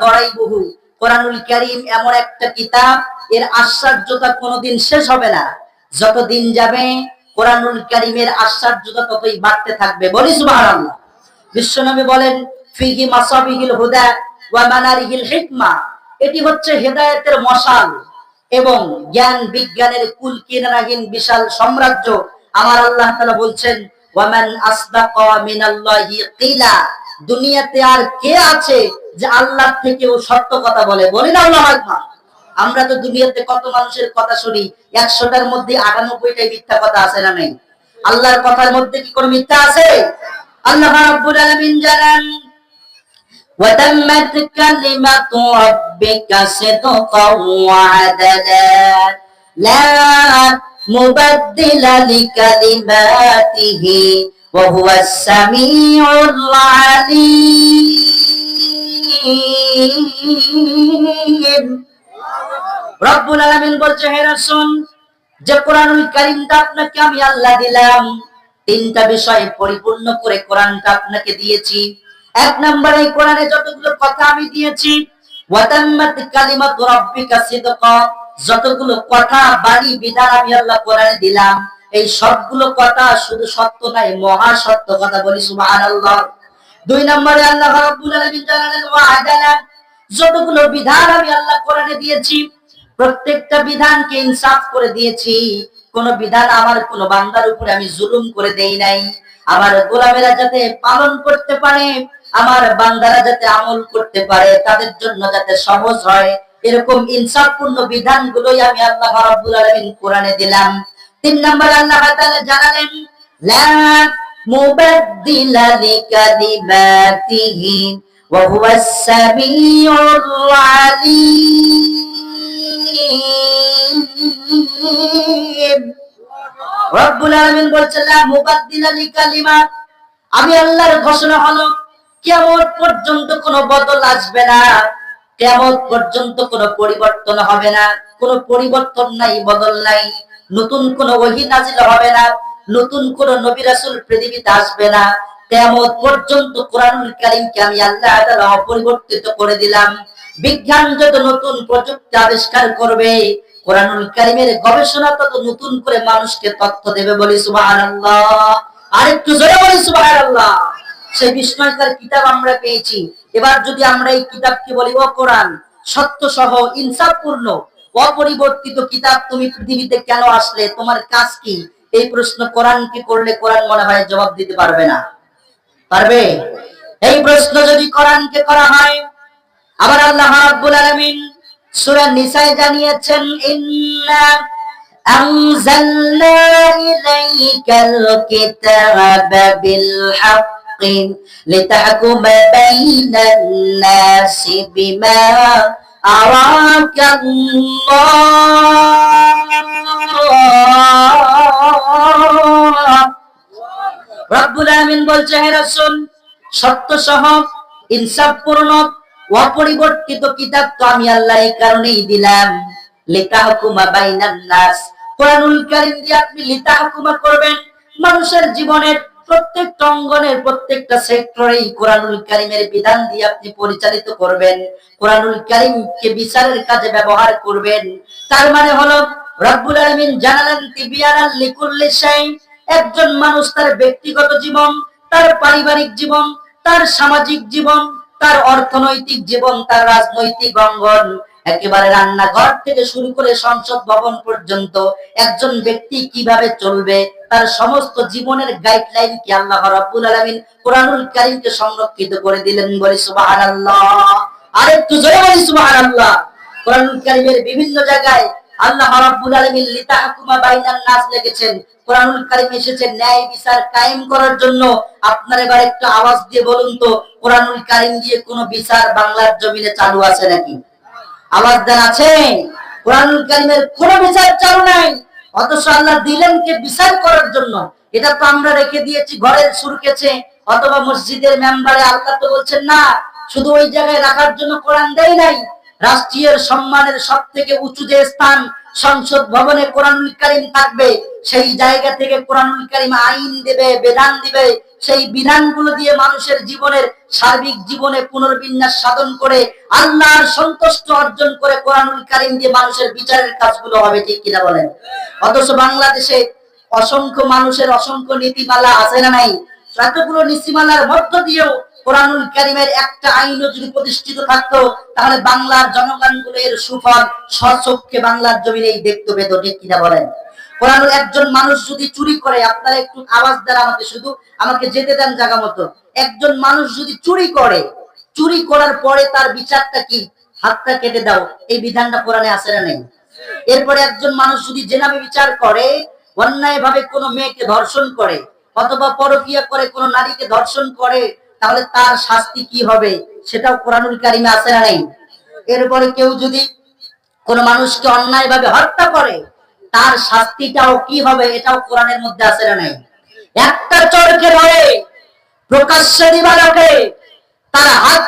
গরাইবুহু, কোরআনুল কারীম এমন একটা কিতাব, এর আশ্চর্যতা কোনোদিন শেষ হবে না। যতদিন যাবে কোরআনুল কারীমের আশ্চর্যতা ততই বাড়তে থাকবে। বলি সুবহানাল্লাহ। বিশ্বনবী বলেন, ফিহি মাসাবিহিল হুদা ওয়া মানারিহিল হিকমা, এটি হচ্ছে হেদায়েতের মশাল এবং জ্ঞান বিজ্ঞানের কুল কিনারাহীন বিশাল সাম্রাজ্য। আমার আল্লাহ তাআলা বলছেন, ওয়া মান আসদাকা মিনাল্লাহি কিলা, দুনিয়াতে আর কে আছে যে আল্লাহ থেকেও সত্য কথা বলে? বলেন আল্লাহু আকবার। আমরা তো দুনিয়াতে কত মানুষের কথা শুনি, 100টার মধ্যে 98টাই মিথ্যা কথা, আছে না নাই? আল্লাহর কথার মধ্যে কি কোনো মিথ্যা আছে? আল্লাহ রাব্বুল আলামিন জানান, وتمت كلمة ربك صدقا وعدلا لا مبدل لكلماته وهو السميع العليم। রব্বুল আলামিন বলছে, হে রাসূল, যে কোরআনুল কারীমটা আপনাকে আমি আল্লাহ দিলাম, তিনটা বিষয় পরিপূর্ণ করে কোরআনটা আপনাকে দিয়েছি। এক নম্বরে কোরআনে যতগুলো কথা আমি দিয়েছি, ওয়াতাম্মাত কালিমাতু রাব্বিকা সিদকা, যতগুলো কথা বাণী বিধান আমি আল্লাহ কোরআনে দিলাম, এই সবগুলো কথা শুধু সত্য নয়, মহা সত্য কথা। বলি সুবহানাল্লাহ। দুই নম্বরে আল্লাহ রাব্বুল আলামিন জানালেন, ওয়া আদালা, যতগুলো বিধান আমি আল্লাহ কোরআনে দিয়েছি, প্রত্যেকটা বিধানকে ইনসাফ করে দিয়েছি। কোন বিধান আমার কোন বান্দার উপরে আমি জুলুম করে দেই নাই। আমার গোলামেরা যাতে পালন করতে পারে, আমার বান্দারা যাতে আমল করতে পারে, তাদের জন্য যাতে সহজ হয়, এরকম ইনসাফপূর্ণ বিধানগুলোই আমি আল্লাহ রাব্বুল আলামিন কোরআনে দিলাম। তিন নম্বর আল্লাহ তাআলা জানালেন, লা মুবাদদিলা লিকালিমাতিহি ওয়া হুয়াস সামিউল আলিম। রব্বুল আলামিন বলছেন, লা মুবাদদিলা লিকালিমাত, আমি আল্লাহর ঘোষণা হলো কিয়ামত পর্যন্ত কোনো বদল আসবে না, কিয়ামত পর্যন্ত কোনো পরিবর্তন হবে না। কোনো পরিবর্তন নাই, বদল নাই। নতুন কোনো ওহী নাজিল হবে না, নতুন কোনো নবী রাসূল পৃথিবীতে আসবে না। কিয়ামত পর্যন্ত কোরআনুল কারীমকে আমি আল্লাহ তাআলা অপরিবর্তিত করে দিলাম। বিজ্ঞান যত নতুন প্রযুক্তি আবিষ্কার করবে, কোরআনুল কারীমের গবেষণা তত নতুন করে মানুষকে তথ্য দেবে। বলি সুবহানাল্লাহ। আরেকটু জোরে বলি সুবহানাল্লাহ। সেই বিস্ময়কর কিতাব আমরা পেয়েছি। এবার যদি আমরা এই কিতাবকে বলি, ও কোরআন, সত্য সহ ইনসাফপূর্ণ অপরিবর্তিত কিতাব, তুমি পৃথিবীতে কেন আসলে, তোমার কাজ কি? এই প্রশ্ন কোরআনকে করলে কোরআন মনে হয় জবাব দিতে পারবে না। পারবে? এই প্রশ্ন যদি কোরআনকে করা হয়, আবার আল্লাহ রাব্বুল আলামিন সূরা নিসায় জানিয়েছেন, ইন্না আনজালনা ইলাইকাল কিতাবা বিল হাক্কি লিতাহকুমা বাইনান নাসি বিমা আরাকাল্লাহ। রব্বুল আলামিন বলছে, হে রাসূল, সত্য সহ ইনসাফপূর্ণ অপরিবর্তিত কিতাব তো আমি আল্লাহ এই কারণেই দিলাম, লিতাহকুমা বাইনান নাস, কোরআনুল কারীম দিয়ে আপনি লিতাহকুমা করবেন, মানুষের জীবনের প্রত্যেকটা অঙ্গনের প্রত্যেকটা সেক্টরে কোরআনুল কারীমের বিধান দিয়ে আপনি পরিচালিত করবেন, কোরআনুল কারীমকে বিচারের কাজে ব্যবহার করবেন। তার মানে হলো রব্বুল আলামিন জানালেন, তিবিয়ানাল লিকুল্লি শাই, একজন মানুষ তার ব্যক্তিগত জীবন, তার পারিবারিক জীবন, তার সামাজিক জীবন, তার অর্থনৈতিক জীবন, তার রাজনৈতিক অঙ্গন, একেবারে রান্নাঘর থেকে শুরু করে সংসদ ভবন পর্যন্ত একজন ব্যক্তি কিভাবে চলবে, তার সমস্ত জীবনের গাইডলাইন কি আল্লাহ রাব্বুল আলামিন কোরআনুল কারীমকে সংরক্ষিত করে দিলেন। বলি সুবহানাল্লাহ। আরেকটু জোরে বলি সুবহানাল্লাহ। কোরআনুল কারীমের বিভিন্ন জায়গায় আল্লাহ রাব্বুল আলামিন লিতাহকুমা বাইনান নাস লিখেছেন। কোরআনুল কারীম এসেছে ন্যায় বিচার কায়েম করার জন্য। আপনারা এবার একটু আওয়াজ দিয়ে বলুন তো, কোরআনুল কারীম দিয়ে কোনো বিচার বাংলার জমিনে চালু আছে নাকি? আওয়াজ দেন, আছে? কোরআনুল কারীমের কোনো বিচার চালু নাই, অথচ আল্লাহ দিলেন কে বিচার করার জন্য। এটা তো আমরা রেখে দিয়েছি ঘরের সুরকেছে অথবা মসজিদের মেম্বারে। আল্লাহ তো বলছেন না, শুধু ওই জায়গায় রাখার জন্য কোরআন দেয় নাই। রাষ্ট্রীয় সম্মানের সবথেকে উঁচু যে স্থান, সংসদ ভবনে কোরআনুল কারীম থাকবে, সেই জায়গা থেকে কোরআনুল কারীম আইন দেবে, বিধান দিবে, সেই বিধানগুলো দিয়ে মানুষের জীবনের সার্বিক জীবনে পুনর্বিন্যাস সাধন করে আল্লাহর সন্তুষ্ট অর্জন করে কোরআনুল কারীম দিয়ে মানুষের বিচারের কাজগুলো হবে, ঠিক কিনা বলেন? অথচ বাংলাদেশে অসংখ্য মানুষের অসংখ্য নীতিমালা আছে না নাই? এতগুলো নীতিমালার মধ্য দিয়েও কোরআনুল কারীমের একটা আইনও যদি প্রতিষ্ঠিত থাকতো, তাহলে বাংলার জনগণগুলো এর সুফল স্বচক্ষে বাংলার জমিনেই দেখতে পেত, ঠিক কিনা বলেন? কোরআনুল একজন মানুষ যদি চুরি করে, আপনারা একটু আওয়াজ দেন আমাকে, শুধু আমাকে যেতে দেন জায়গা মতো। একজন মানুষ যদি চুরি করে, চুরি করার পরে তার বিচারটা কি? হাতটা কেটে দাও, এই বিধানটা কোরআনে আছে না নেই? এরপরে একজন মানুষ যদি জেনা বিচার করে, অন্যায় ভাবে কোনো মেয়েকে ধর্ষণ করে অথবা পরকীয়া করে কোনো নারীকে ধর্ষণ করে, তাহলে তার শাস্তি কি হবে? সেটাও কোরআনুল কারীমে আছে না নেই? এরপরে কেউ যদি কোনো মানুষকে অন্যায় ভাবে হত্যা করে, তার শাস্তিটাও কি হবে? এটাও কোরআনের মধ্যে আছে না নেই? একটা চোরকে ধরে প্রকাশ্যে দিবালোকে তার হাত